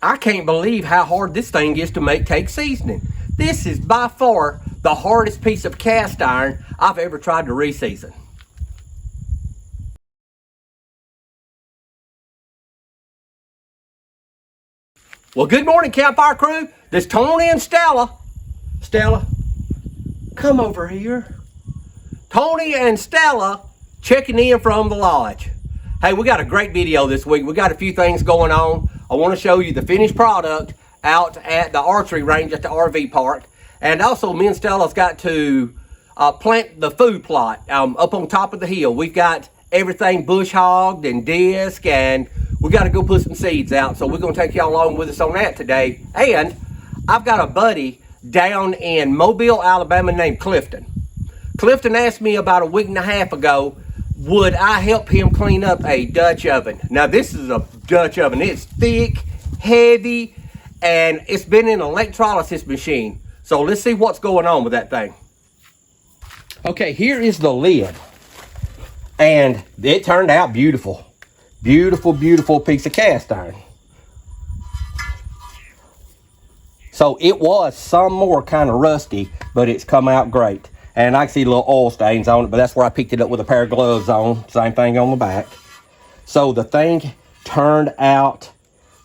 I can't believe how hard this thing is to take seasoning. This is by far the hardest piece of cast iron I've ever tried to re-season. Well, good morning, Campfire crew. This is Tony and Stella. Stella, come over here. Tony and Stella checking in from the lodge. Hey, we got a great video this week. We got a few things going on. I want to show you the finished product out at the archery range at the RV park. And also, me and Stella's got to plant the food plot up on top of the hill. We've got everything bush hogged and disc, and we got to go put some seeds out. So we're going to take y'all along with us on that today. And I've got a buddy down in Mobile, Alabama named Clifton. Clifton asked me about a week and a half ago, would I help him clean up a Dutch oven? Now, this is a Dutch oven. It's thick, heavy, and it's been in an electrolysis machine. So let's see what's going on with that thing. Okay, here is the lid. And it turned out beautiful. Beautiful, beautiful piece of cast iron. So it was some more kind of rusty, but it's come out great. And I can see little oil stains on it, but that's where I picked it up with a pair of gloves on. Same thing on the back. So the thing turned out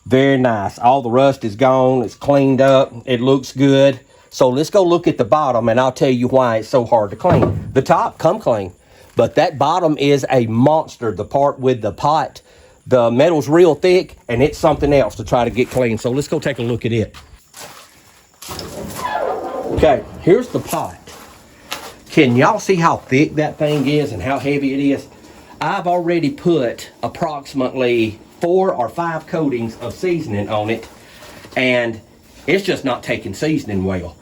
very nice. All the rust is gone. It's cleaned up. It looks good. So let's go look at the bottom, and I'll tell you why it's so hard to clean. The top come clean, but that bottom is a monster. The part with the pot, the metal's real thick, and it's something else to try to get clean. So let's go take a look at it. Okay, here's the pot. Can y'all see how thick that thing is and how heavy it is? I've already put approximately 4 or 5 coatings of seasoning on it, and it's just not taking seasoning well.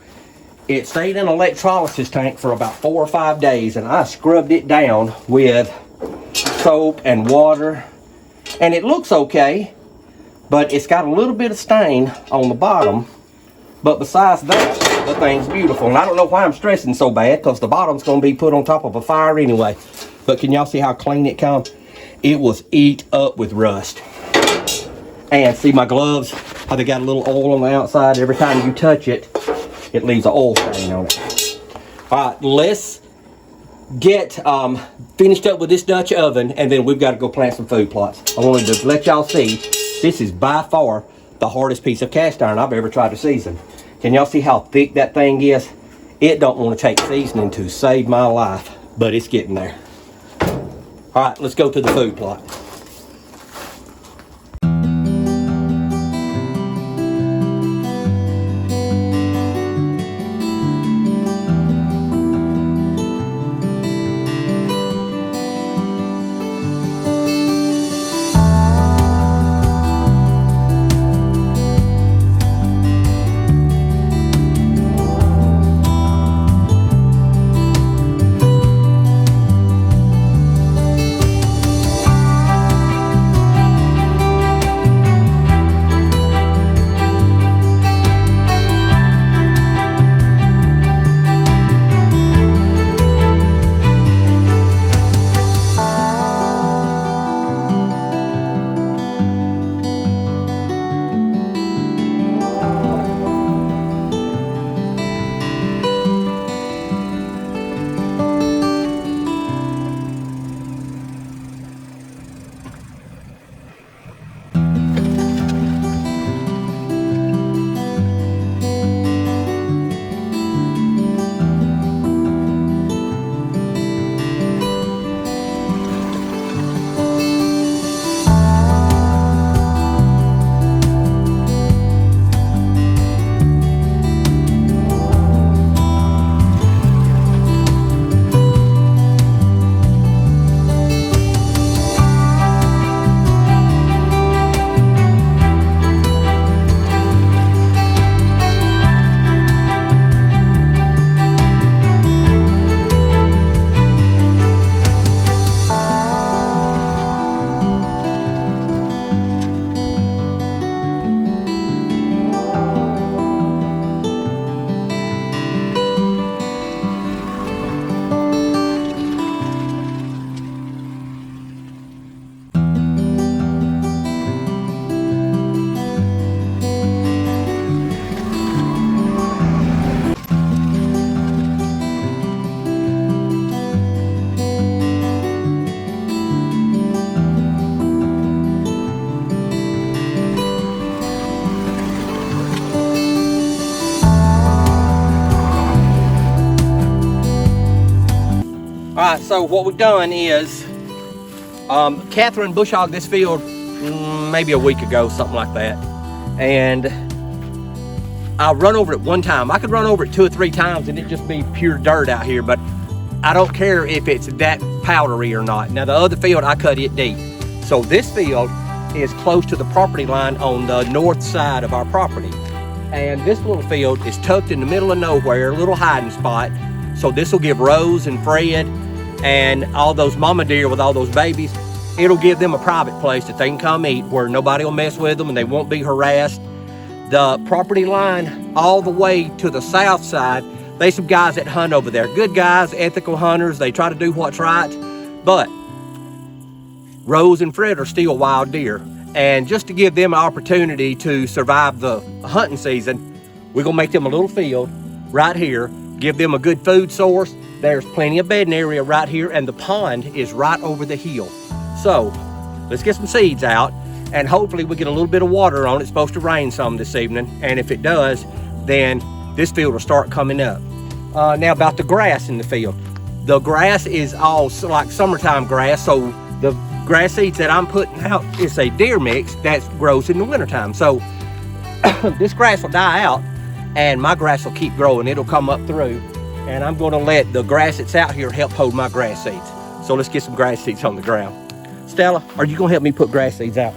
It stayed in an electrolysis tank for about 4 or 5 days, and I scrubbed it down with soap and water, and it looks okay, but it's got a little bit of stain on the bottom. But besides that, the thing's beautiful. And I don't know why I'm stressing so bad, because the bottom's going to be put on top of a fire anyway. But can y'all see how clean it comes? It was eat up with rust. And see my gloves, how they got a little oil on the outside. Every time you touch it, it leaves an oil stain on it. All right, let's get finished up with this Dutch oven, and then we've got to go plant some food plots. I wanted to let y'all see, this is by far the hardest piece of cast iron I've ever tried to season. Can y'all see how thick that thing is? It don't want to take seasoning to save my life, but it's getting there. All right, let's go to the food plot. right, so what we've done is Catherine bush hogged this field maybe a week ago, something like that. And I run over it one time. I could run over it 2 or 3 times and it'd just be pure dirt out here, but I don't care if it's that powdery or not. Now the other field, I cut it deep. So this field is close to the property line on the north side of our property. And this little field is tucked in the middle of nowhere, a little hiding spot. So this will give Rose and Fred and all those mama deer with all those babies, it'll give them a private place that they can come eat where nobody will mess with them and they won't be harassed. The property line all the way to the south side, there's some guys that hunt over there. Good guys, ethical hunters. They try to do what's right. But Rose and Fred are still wild deer. And just to give them an opportunity to survive the hunting season, we're gonna make them a little field right here, give them a good food source. There's plenty of bedding area right here, and the pond is right over the hill. So let's get some seeds out, and hopefully we get a little bit of water on it. It's supposed to rain some this evening, and if it does, then this field will start coming up. Now about the grass in the field. The grass is all like summertime grass, so the grass seeds that I'm putting out is a deer mix that grows in the wintertime. So this grass will die out, and my grass will keep growing. It'll come up through, and I'm gonna let the grass that's out here help hold my grass seeds. So let's get some grass seeds on the ground. Stella, are you gonna help me put grass seeds out?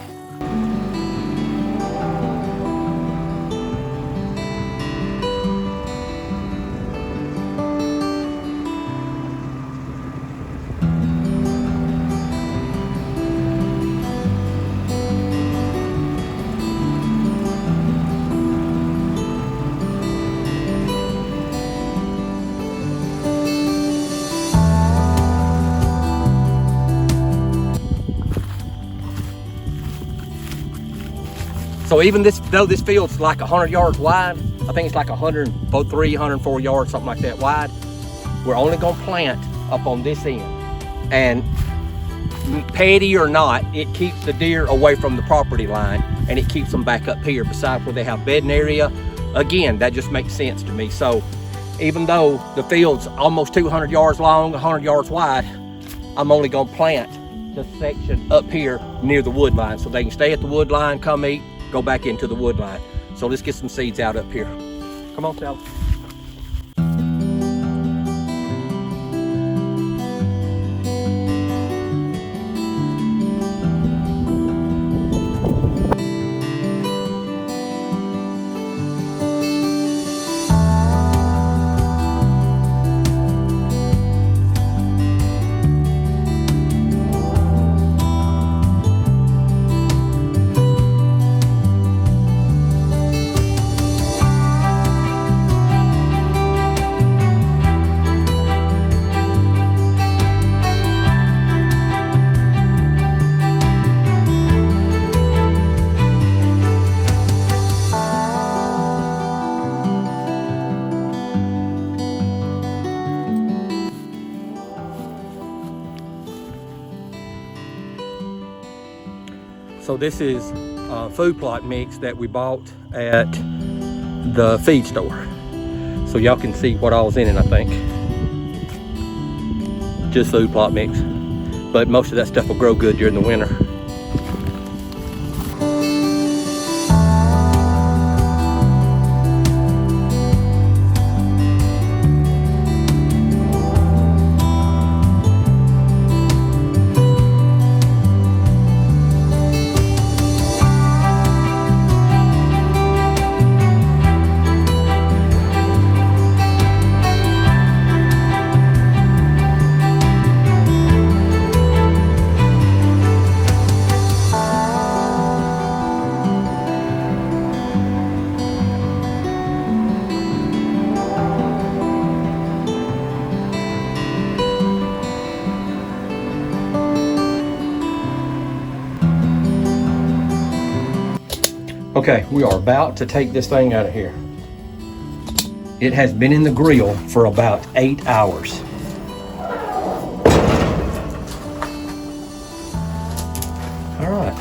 So even though this field's like 100 yards wide, I think it's like 103, 104 yards, something like that wide, we're only gonna plant up on this end. And petty or not, it keeps the deer away from the property line, and it keeps them back up here beside where they have bedding area. Again, that just makes sense to me. So even though the field's almost 200 yards long, 100 yards wide, I'm only gonna plant the section up here near the wood line so they can stay at the wood line, come eat, go back into the wood line. So let's get some seeds out up here. Come on, Sal. So this is a food plot mix that we bought at the feed store. So y'all can see what all's in it, I think. Just food plot mix. But most of that stuff will grow good during the winter. Okay, we are about to take this thing out of here. It has been in the grill for about 8 hours. All right.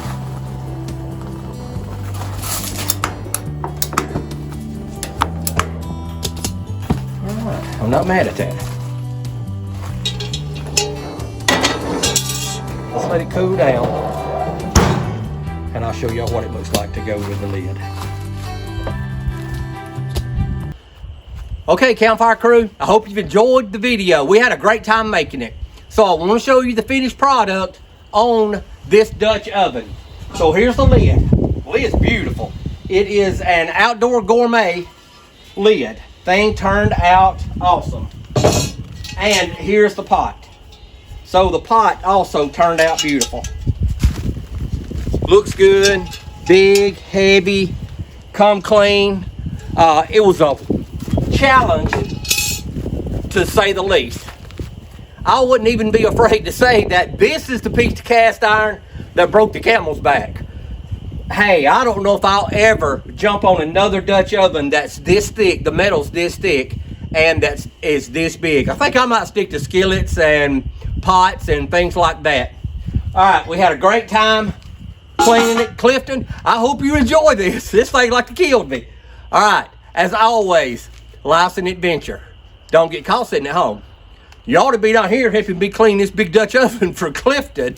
All right, I'm not mad at that. let it cool down, and I'll show y'all what it looks like to go with the lid. Okay, Campfire crew, I hope you've enjoyed the video. We had a great time making it. So I want to show you the finished product on this Dutch oven. So here's the lid. Well, it's beautiful. It is an outdoor gourmet lid. Thing turned out awesome. And here's the pot. So the pot also turned out beautiful. Looks good, big, heavy, come clean. It was a challenge, to say the least. I wouldn't even be afraid to say that this is the piece of cast iron that broke the Camel's back. Hey, I don't know if I'll ever jump on another Dutch oven that's this thick, the metal's this thick, and that is this big. I think I might stick to skillets and pots and things like that. All right, we had a great time cleaning it, Clifton. I hope you enjoy this. This thing like to kill me. All right, as always, life's an adventure. Don't get caught sitting at home. You ought to be down here helping me clean this big Dutch oven for Clifton.